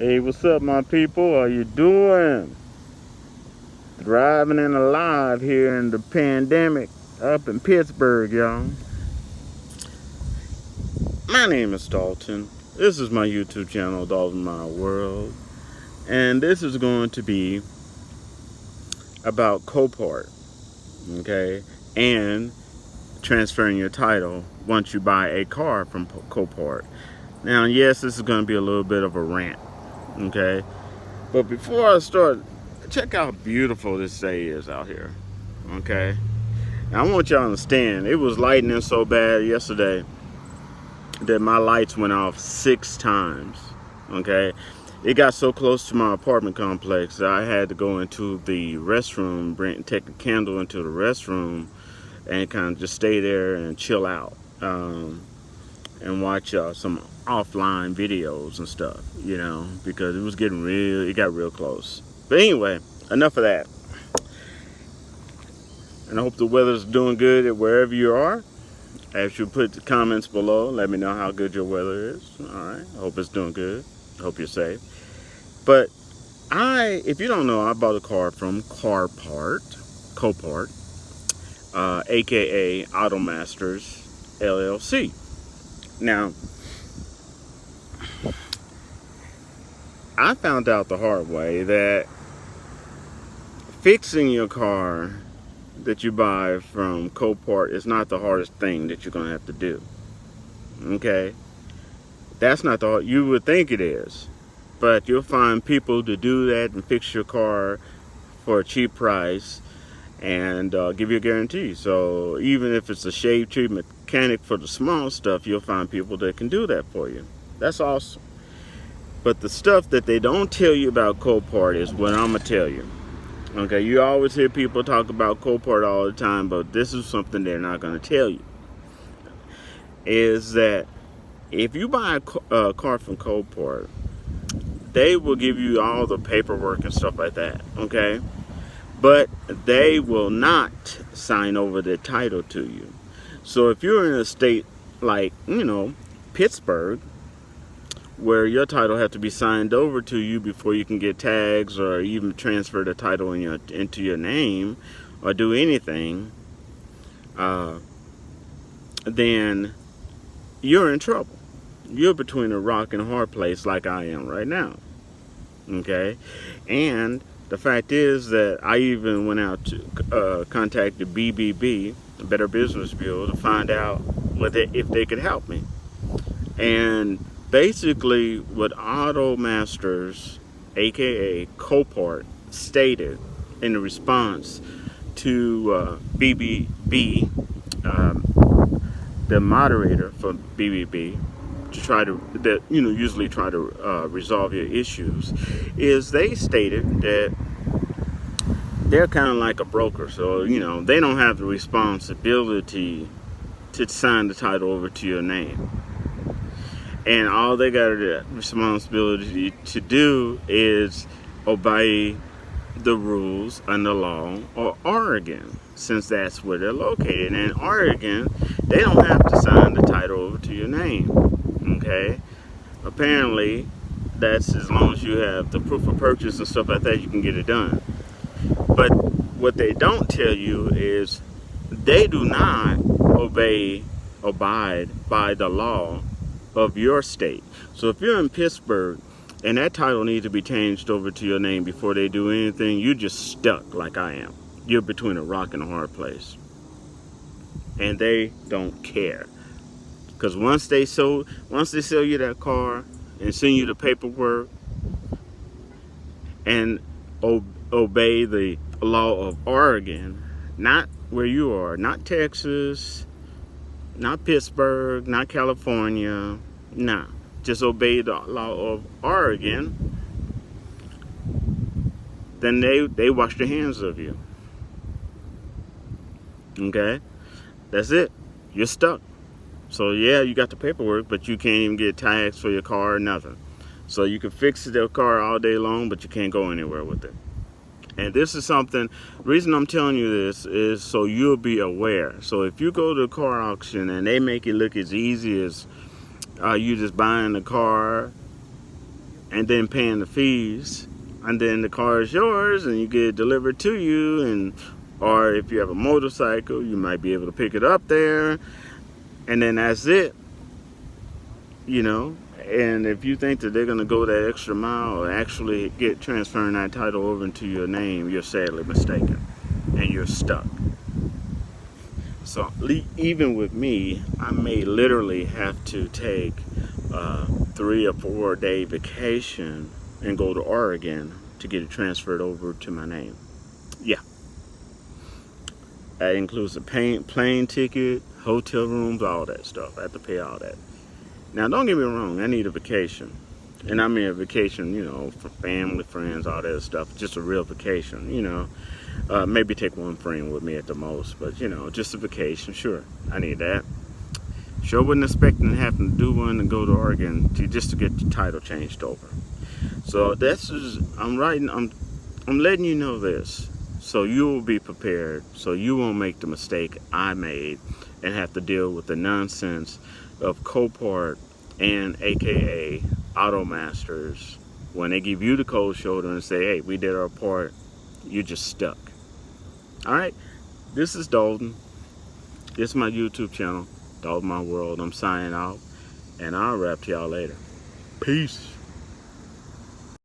Hey, what's up, my people? How you doing? Thriving and alive here in the pandemic up in Pittsburgh, y'all. My name is Dalton. This is my YouTube channel, Dalton My World. And this is going to be about Copart, okay? And transferring your title once you buy a car from Copart. Now, yes, this is going to be a little bit of a rant, okay? But before I start, check out how beautiful this day is out here, okay? Now, I want y'all to understand, it was lightning so bad yesterday that my lights went off 6 times, okay? It got so close to my apartment complex that I had to go into the restroom, take a candle into the restroom, and kind of just stay there and chill out, and watch some offline videos and stuff, because it got real close. But anyway, enough of that. And I hope the weather's doing good at wherever you are. As you put the comments below, let me know how good your weather is. All right, I hope it's doing good. I hope you're safe. But if you don't know, I bought a car from Copart, aka Automasters LLC. Now, I found out the hard way that fixing your car that you buy from Copart is not the hardest thing that you're going to have to do. Okay? That's not you would think it is. But you'll find people to do that and fix your car for a cheap price and give you a guarantee. So even if it's a shade tree mechanic for the small stuff, you'll find people that can do that for you. That's awesome. But the stuff that they don't tell you about Copart is what I'm going to tell you. Okay, you always hear people talk about Copart all the time, but this is something they're not going to tell you. Is that if you buy a car from Copart, they will give you all the paperwork and stuff like that, okay? But they will not sign over the title to you. So if you're in a state like, Pittsburgh, where your title has to be signed over to you before you can get tags or even transfer the title into your name or do anything, then you're in trouble. You're between a rock and a hard place like I am right now. Okay? And the fact is that I even went out to contact the BBB, the Better Business Bureau, to find out if they could help me. And basically, what Automasters, aka Copart, stated in response to BBB, the moderator for BBB, usually try to resolve your issues, is they stated that they're kind of like a broker, so they don't have the responsibility to sign the title over to your name. And all they got the responsibility to do is obey the rules and the law of Oregon, since that's where they're located. And in Oregon, they don't have to sign the title over to your name, okay? Apparently, that's as long as you have the proof of purchase and stuff like that, you can get it done. But what they don't tell you is they do not abide by the law of your state. So if you're in Pittsburgh and that title needs to be changed over to your name before they do anything, you're just stuck like I am. You're between a rock and a hard place. And they don't care. Because once they sell you that car and send you the paperwork and obey the law of Oregon, not where you are, not Texas, not Pittsburgh, not California, nah. Just obey the law of Oregon, then they wash their hands of you. Okay? That's it. You're stuck. So yeah, you got the paperwork, but you can't even get tags for your car or nothing. So you can fix their car all day long, but you can't go anywhere with it. And this is something, the reason I'm telling you this is so you'll be aware. So if you go to a car auction and they make it look as easy as you just buying the car and then paying the fees, and then the car is yours and you get it delivered to you. And or if you have a motorcycle, you might be able to pick it up there, and then that's it, you know. And if you think that they're going to go that extra mile and actually get transferring that title over into your name, you're sadly mistaken, and you're stuck. So even with me, I may literally have to take a 3 or 4 day vacation and go to Oregon to get it transferred over to my name. Yeah. That includes a plane ticket, hotel rooms, all that stuff. I have to pay all that. Now, don't get me wrong, I need a vacation. And I mean a vacation, you know, for family, friends, all that stuff. Just a real vacation, you know. Maybe take one friend with me at the most. But, you know, just a vacation. Sure, I need that. Sure wasn't expecting having to do one and go to Oregon just to get the title changed over. So I'm letting you know this. So you will be prepared. So you won't make the mistake I made and have to deal with the nonsense of Copart and AKA Automasters. When they give you the cold shoulder and say, hey, we did our part, you're just stuck. Alright, this is Dalton. This is my YouTube channel, Dalton My World. I'm signing out, and I'll rap to y'all later. Peace.